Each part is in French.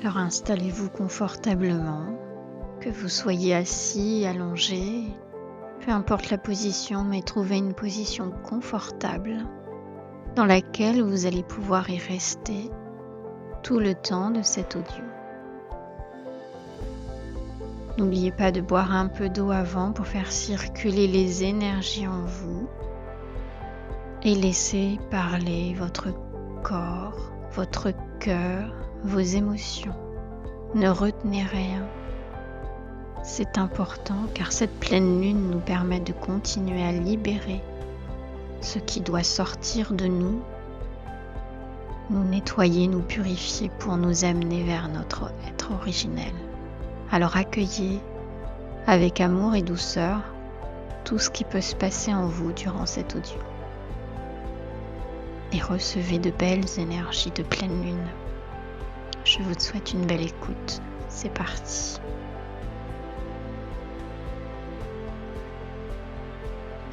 Alors installez-vous confortablement, que vous soyez assis, allongé, peu importe la position, mais trouvez une position confortable dans laquelle vous allez pouvoir y rester tout le temps de cet audio. N'oubliez pas de boire un peu d'eau avant pour faire circuler les énergies en vous et laisser parler votre corps, votre cœur, vos émotions. Ne retenez rien. C'est important car cette pleine lune nous permet de continuer à libérer ce qui doit sortir de nous, nous nettoyer, nous purifier pour nous amener vers notre être originel. Alors accueillez avec amour et douceur tout ce qui peut se passer en vous durant cet audio. Et recevez de belles énergies de pleine lune. Je vous souhaite une belle écoute. C'est parti.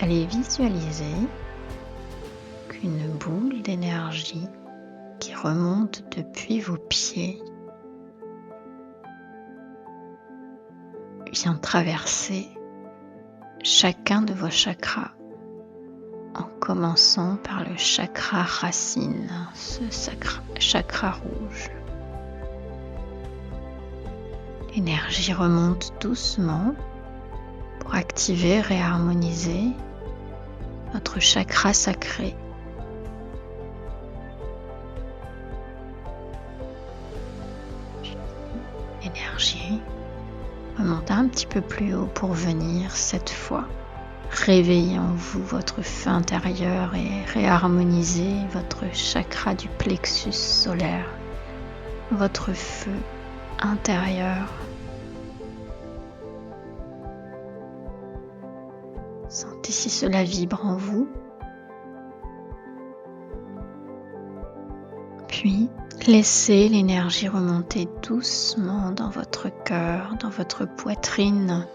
Allez visualiser qu'une boule d'énergie qui remonte depuis vos pieds vient traverser chacun de vos chakras en commençant par le chakra racine, ce chakra rouge. L'énergie remonte doucement pour activer, réharmoniser votre chakra sacré. L'énergie remonte un petit peu plus haut pour venir cette fois réveiller en vous votre feu intérieur et réharmoniser votre chakra du plexus solaire, votre feu intérieur. Sentez si cela vibre en vous. Puis, laissez l'énergie remonter doucement dans votre cœur, dans votre poitrine.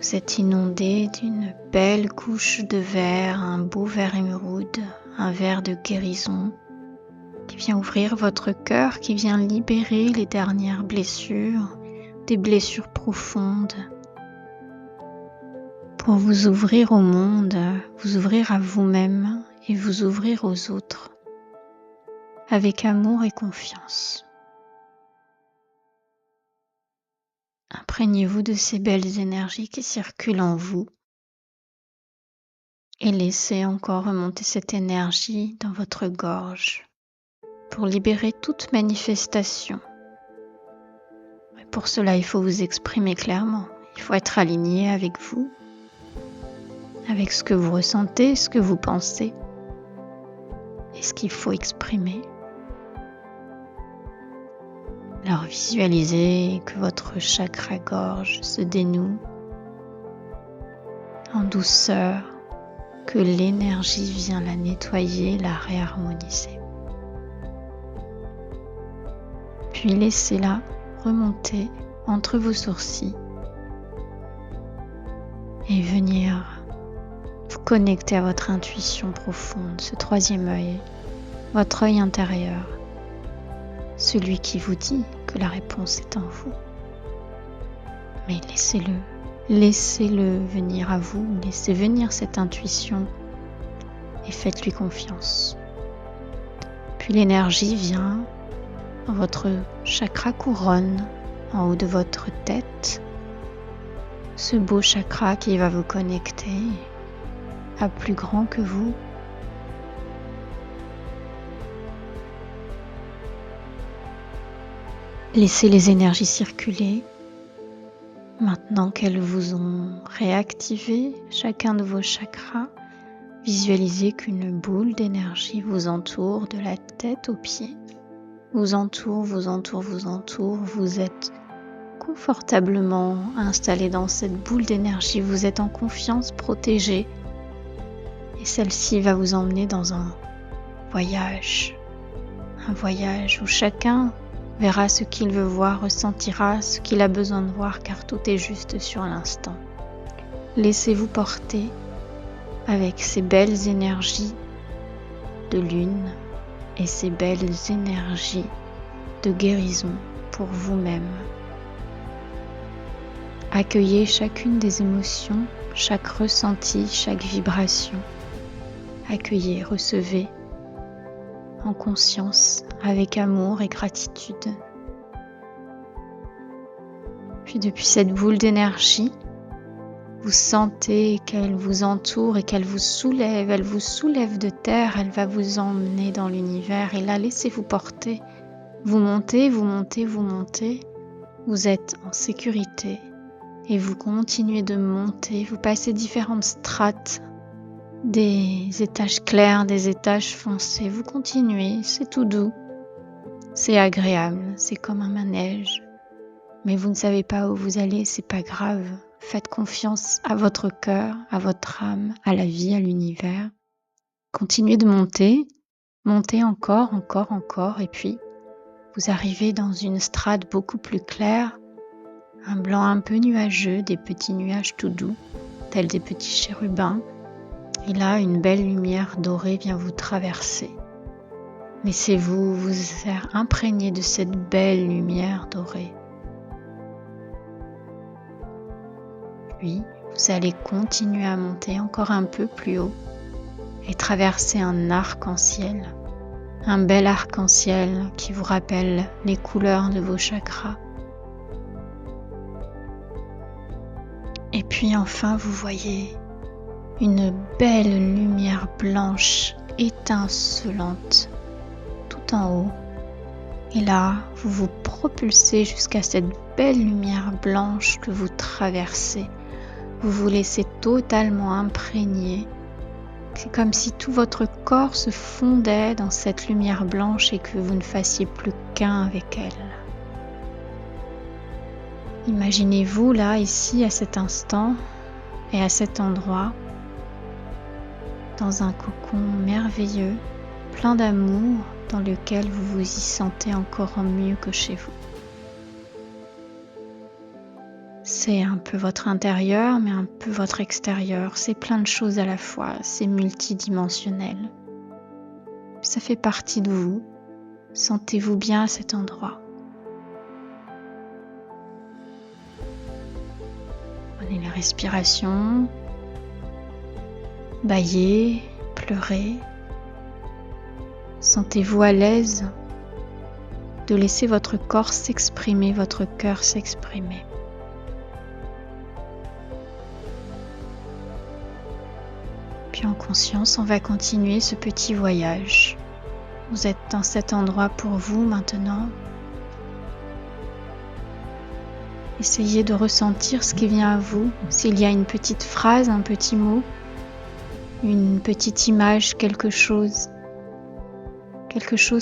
Vous êtes inondé d'une belle couche de verre, un beau verre émeraude, un verre de guérison qui vient ouvrir votre cœur, qui vient libérer les dernières blessures, des blessures profondes, pour vous ouvrir au monde, vous ouvrir à vous-même et vous ouvrir aux autres, avec amour et confiance. Imprégnez-vous de ces belles énergies qui circulent en vous et laissez encore remonter cette énergie dans votre gorge pour libérer toute manifestation. Et pour cela, il faut vous exprimer clairement. Il faut être aligné avec vous, avec ce que vous ressentez, ce que vous pensez et ce qu'il faut exprimer. Alors visualisez que votre chakra-gorge se dénoue en douceur, que l'énergie vient la nettoyer, la réharmoniser. Puis laissez-la remonter entre vos sourcils et venir vous connecter à votre intuition profonde, ce troisième œil, votre œil intérieur. Celui qui vous dit que la réponse est en vous. Mais laissez-le venir à vous, laissez venir cette intuition et faites-lui confiance. Puis l'énergie vient dans votre chakra couronne, en haut de votre tête, ce beau chakra qui va vous connecter à plus grand que vous. Laissez les énergies circuler. Maintenant qu'elles vous ont réactivé chacun de vos chakras, visualisez qu'une boule d'énergie vous entoure de la tête aux pieds. Vous entoure. Vous êtes confortablement installé dans cette boule d'énergie. Vous êtes en confiance, protégé. Et celle-ci va vous emmener dans un voyage où chacun verra ce qu'il veut voir, ressentira ce qu'il a besoin de voir, car tout est juste sur l'instant. Laissez-vous porter avec ces belles énergies de lune et ces belles énergies de guérison pour vous-même. Accueillez chacune des émotions, chaque ressenti, chaque vibration. Accueillez, recevez en conscience, avec amour et gratitude. Puis depuis cette boule d'énergie, vous sentez qu'elle vous entoure et qu'elle vous soulève. Elle vous soulève de terre, elle va vous emmener dans l'univers et là, laissez-vous porter. Vous montez, vous montez, vous montez. Vous êtes en sécurité et vous continuez de monter. Vous passez différentes strates, des étages clairs, des étages foncés. Vous continuez, c'est tout doux, c'est agréable, c'est comme un manège. Mais vous ne savez pas où vous allez, c'est pas grave. Faites confiance à votre cœur, à votre âme, à la vie, à l'univers. Continuez de monter, montez encore, encore, encore, et puis vous arrivez dans une strate beaucoup plus claire, un blanc un peu nuageux, des petits nuages tout doux, tels des petits chérubins. Et là, une belle lumière dorée vient vous traverser. Laissez-vous vous faire imprégner de cette belle lumière dorée. Puis, vous allez continuer à monter encore un peu plus haut et traverser un arc-en-ciel. Un bel arc-en-ciel qui vous rappelle les couleurs de vos chakras. Et puis enfin, vous voyez une belle lumière blanche étincelante tout en haut. Et là, vous vous propulsez jusqu'à cette belle lumière blanche que vous traversez. Vous vous laissez totalement imprégner. C'est comme si tout votre corps se fondait dans cette lumière blanche et que vous ne fassiez plus qu'un avec elle. Imaginez-vous là, ici, à cet instant et à cet endroit, dans un cocon merveilleux, plein d'amour, dans lequel vous vous y sentez encore mieux que chez vous. C'est un peu votre intérieur, mais un peu votre extérieur. C'est plein de choses à la fois, c'est multidimensionnel. Ça fait partie de vous. Sentez-vous bien à cet endroit. Prenez la respiration, bâillez, pleurez. Sentez-vous à l'aise de laisser votre corps s'exprimer, votre cœur s'exprimer. Puis en conscience, on va continuer ce petit voyage. Vous êtes dans cet endroit pour vous maintenant. Essayez de ressentir ce qui vient à vous. S'il y a une petite phrase, un petit mot, une petite image, quelque chose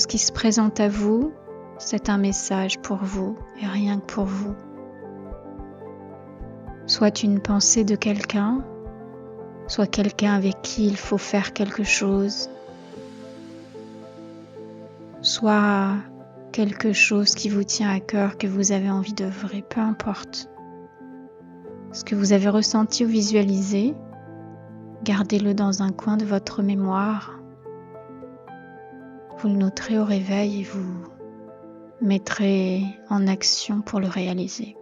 qui se présente à vous, c'est un message pour vous et rien que pour vous. Soit une pensée de quelqu'un, soit quelqu'un avec qui il faut faire quelque chose, soit quelque chose qui vous tient à cœur, que vous avez envie d'œuvrer, peu importe. Ce que vous avez ressenti ou visualisé, gardez-le dans un coin de votre mémoire. Vous le noterez au réveil et vous mettrez en action pour le réaliser.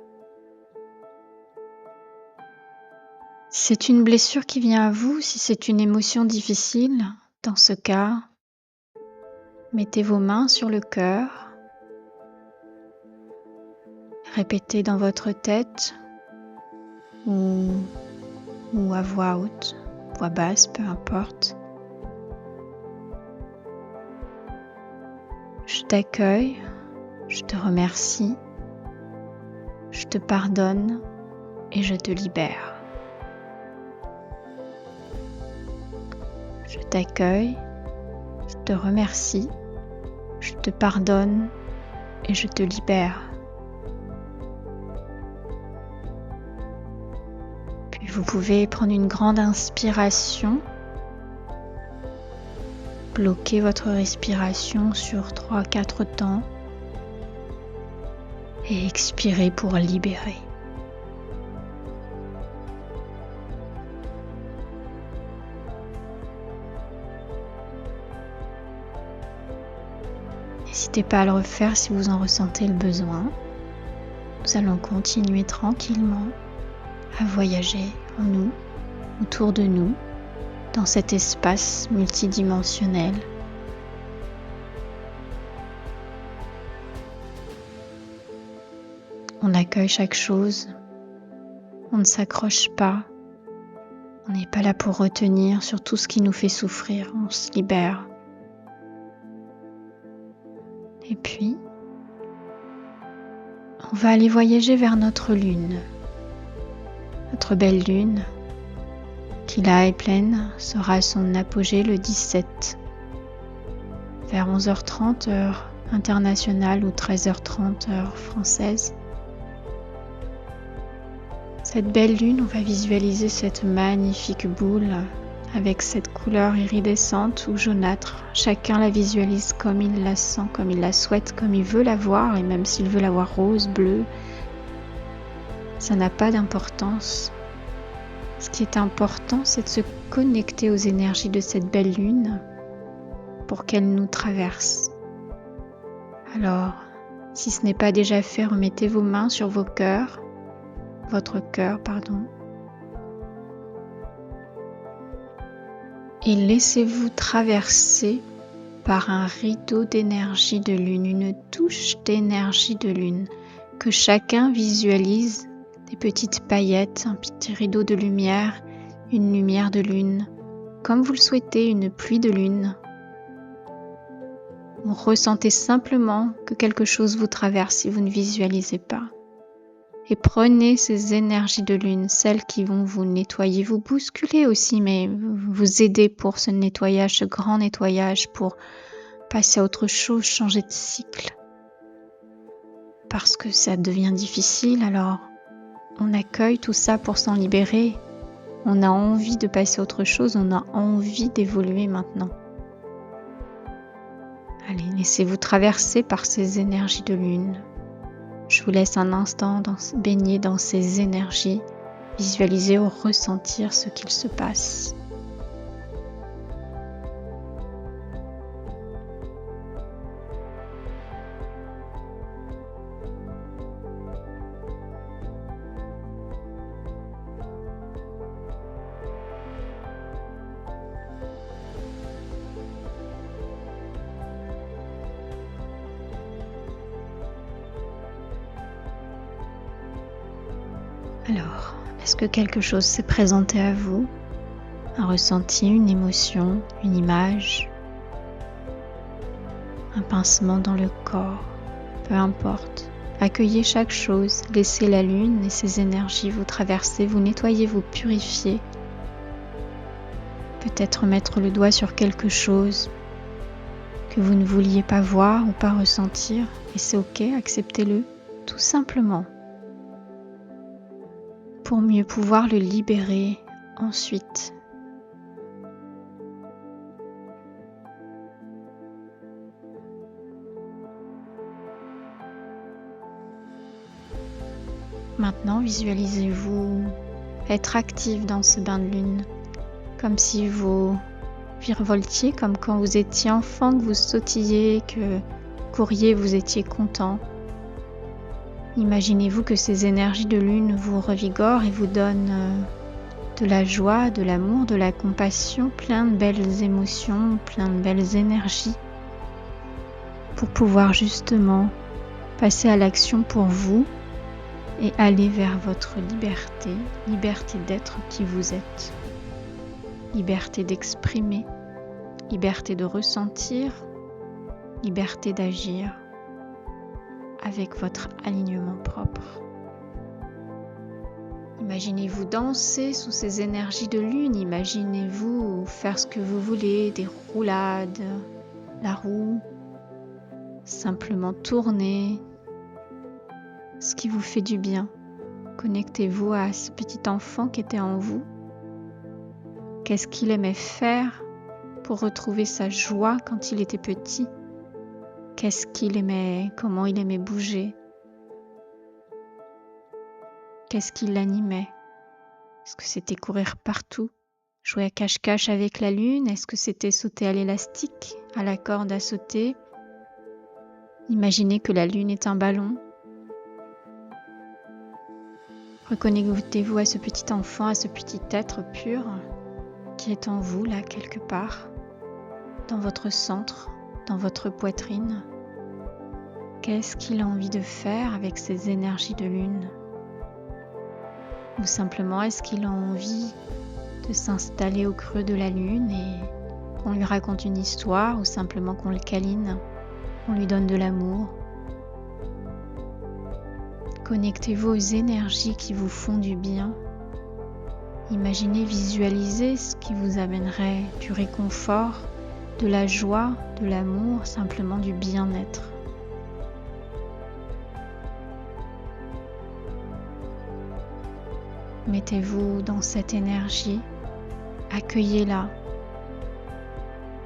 Si c'est une blessure qui vient à vous, si c'est une émotion difficile, dans ce cas, mettez vos mains sur le cœur, répétez dans votre tête ou à voix haute, voix basse, peu importe. Je t'accueille, je te remercie, je te pardonne et je te libère. Je t'accueille, je te remercie, je te pardonne et je te libère. Puis vous pouvez prendre une grande inspiration, bloquer votre respiration sur 3-4 temps et expirer pour libérer. N'hésitez pas à le refaire si vous en ressentez le besoin. Nous allons continuer tranquillement à voyager en nous, autour de nous, dans cet espace multidimensionnel. On accueille chaque chose, on ne s'accroche pas, on n'est pas là pour retenir sur tout ce qui nous fait souffrir, on se libère. Et puis, on va aller voyager vers notre lune, notre belle lune, qui là est pleine, sera à son apogée le 17, vers 11h30 heure internationale ou 13h30 heure française. Cette belle lune, on va visualiser cette magnifique boule avec cette couleur iridescente ou jaunâtre. Chacun la visualise comme il la sent, comme il la souhaite, comme il veut la voir, et même s'il veut la voir rose, bleue, ça n'a pas d'importance. Ce qui est important, c'est de se connecter aux énergies de cette belle lune pour qu'elle nous traverse. Alors, si ce n'est pas déjà fait, remettez vos mains sur votre cœur, et laissez-vous traverser par un rideau d'énergie de lune, une touche d'énergie de lune, que chacun visualise des petites paillettes, un petit rideau de lumière, une lumière de lune, comme vous le souhaitez, une pluie de lune. Vous ressentez simplement que quelque chose vous traverse si vous ne visualisez pas. Et prenez ces énergies de lune, celles qui vont vous nettoyer, vous bousculer aussi, mais vous aider pour ce nettoyage, ce grand nettoyage, pour passer à autre chose, changer de cycle. Parce que ça devient difficile, alors on accueille tout ça pour s'en libérer. On a envie de passer à autre chose, on a envie d'évoluer maintenant. Allez, laissez-vous traverser par ces énergies de lune. Je vous laisse un instant baigner dans ces énergies, visualiser ou ressentir ce qu'il se passe. Alors, est-ce que quelque chose s'est présenté à vous? Un ressenti, une émotion, une image, un pincement dans le corps, peu importe. Accueillez chaque chose, laissez la lune et ses énergies vous traverser, vous nettoyer, vous purifier. Peut-être mettre le doigt sur quelque chose que vous ne vouliez pas voir ou pas ressentir, et c'est ok, acceptez-le, tout simplement, pour mieux pouvoir le libérer ensuite. Maintenant, visualisez-vous être actif dans ce bain de lune, comme si vous virevoltiez, comme quand vous étiez enfant, que vous sautilliez, que couriez, vous étiez content. Imaginez-vous que ces énergies de lune vous revigorent et vous donnent de la joie, de l'amour, de la compassion, plein de belles émotions, plein de belles énergies, pour pouvoir justement passer à l'action pour vous et aller vers votre liberté, liberté d'être qui vous êtes, liberté d'exprimer, liberté de ressentir, liberté d'agir avec votre alignement propre. Imaginez-vous danser sous ces énergies de lune, imaginez-vous faire ce que vous voulez, des roulades, la roue, simplement tourner, ce qui vous fait du bien. Connectez-vous à ce petit enfant qui était en vous. Qu'est-ce qu'il aimait faire pour retrouver sa joie quand il était petit? Qu'est-ce qu'il aimait, comment il aimait bouger? Qu'est-ce qui l'animait? Est-ce que c'était courir partout, jouer à cache-cache avec la lune? Est-ce que c'était sauter à l'élastique, à la corde à sauter? Imaginez que la lune est un ballon. Reconnectez-vous à ce petit enfant, à ce petit être pur qui est en vous, là, quelque part, dans votre centre, dans votre poitrine. Qu'est-ce qu'il a envie de faire avec ces énergies de lune? Ou simplement, est-ce qu'il a envie de s'installer au creux de la lune et qu'on lui raconte une histoire ou simplement qu'on le câline, qu'on lui donne de l'amour? Connectez-vous aux énergies qui vous font du bien. Imaginez, visualisez ce qui vous amènerait du réconfort, de la joie, de l'amour, simplement du bien-être. Mettez-vous dans cette énergie, accueillez-la.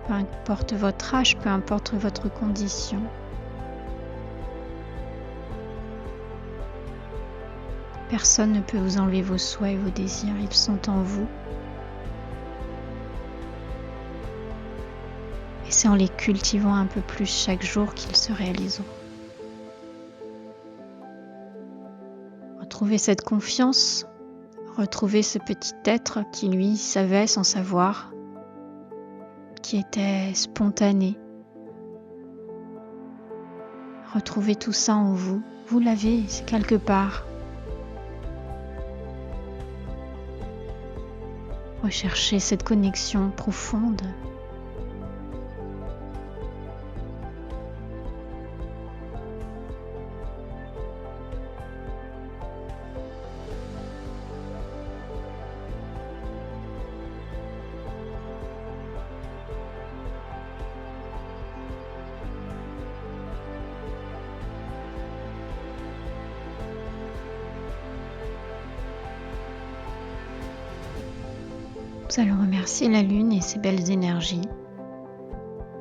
Peu importe votre âge, peu importe votre condition. Personne ne peut vous enlever vos souhaits et vos désirs, ils sont en vous. Et c'est en les cultivant un peu plus chaque jour qu'ils se réaliseront. Retrouvez cette confiance, retrouvez ce petit être qui lui savait sans savoir, qui était spontané. Retrouvez tout ça en vous, vous l'avez, c'est quelque part. Recherchez cette connexion profonde. Nous allons remercier la lune et ses belles énergies.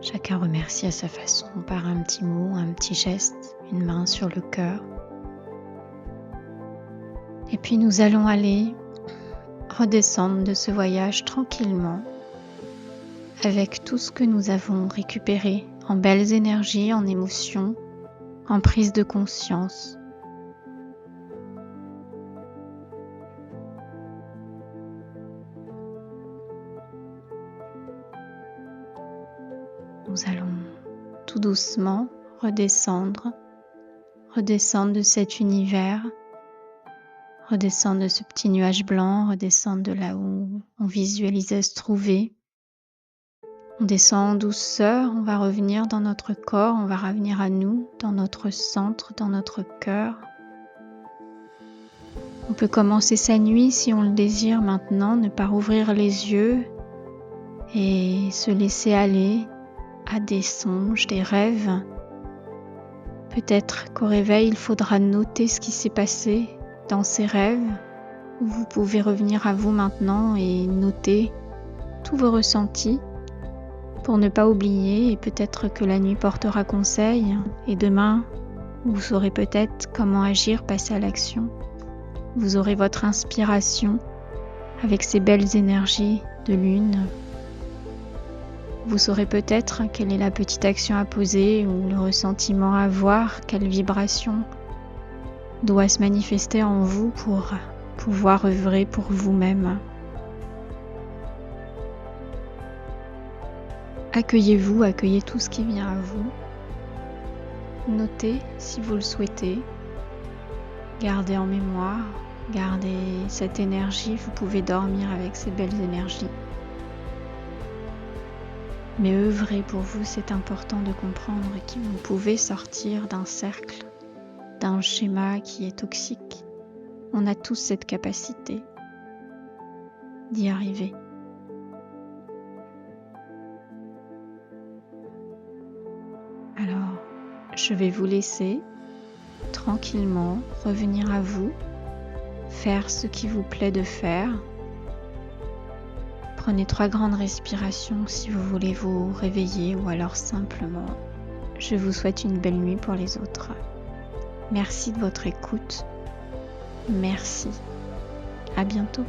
Chacun remercie à sa façon, par un petit mot, un petit geste, une main sur le cœur. Et puis nous allons aller redescendre de ce voyage tranquillement avec tout ce que nous avons récupéré en belles énergies, en émotions, en prise de conscience. Nous allons tout doucement redescendre de cet univers, redescendre de ce petit nuage blanc, redescendre de là où on visualisait se trouver. On descend en douceur, on va revenir dans notre corps, on va revenir à nous, dans notre centre, dans notre cœur. On peut commencer sa nuit si on le désire maintenant, ne pas rouvrir les yeux et se laisser aller à des songes, des rêves. Peut-être qu'au réveil, il faudra noter ce qui s'est passé dans ces rêves. Vous pouvez revenir à vous maintenant et noter tous vos ressentis pour ne pas oublier, et peut-être que la nuit portera conseil et demain, vous saurez peut-être comment agir, passer à l'action. Vous aurez votre inspiration avec ces belles énergies de lune. Vous saurez peut-être quelle est la petite action à poser ou le ressentiment à avoir, quelle vibration doit se manifester en vous pour pouvoir œuvrer pour vous-même. Accueillez-vous, accueillez tout ce qui vient à vous. Notez si vous le souhaitez. Gardez en mémoire, gardez cette énergie. Vous pouvez dormir avec ces belles énergies. Mais œuvrer pour vous, c'est important de comprendre que vous pouvez sortir d'un cercle, d'un schéma qui est toxique. On a tous cette capacité d'y arriver. Alors, je vais vous laisser tranquillement revenir à vous, faire ce qui vous plaît de faire. Prenez 3 grandes respirations si vous voulez vous réveiller ou alors simplement, je vous souhaite une belle nuit pour les autres. Merci de votre écoute. Merci. À bientôt.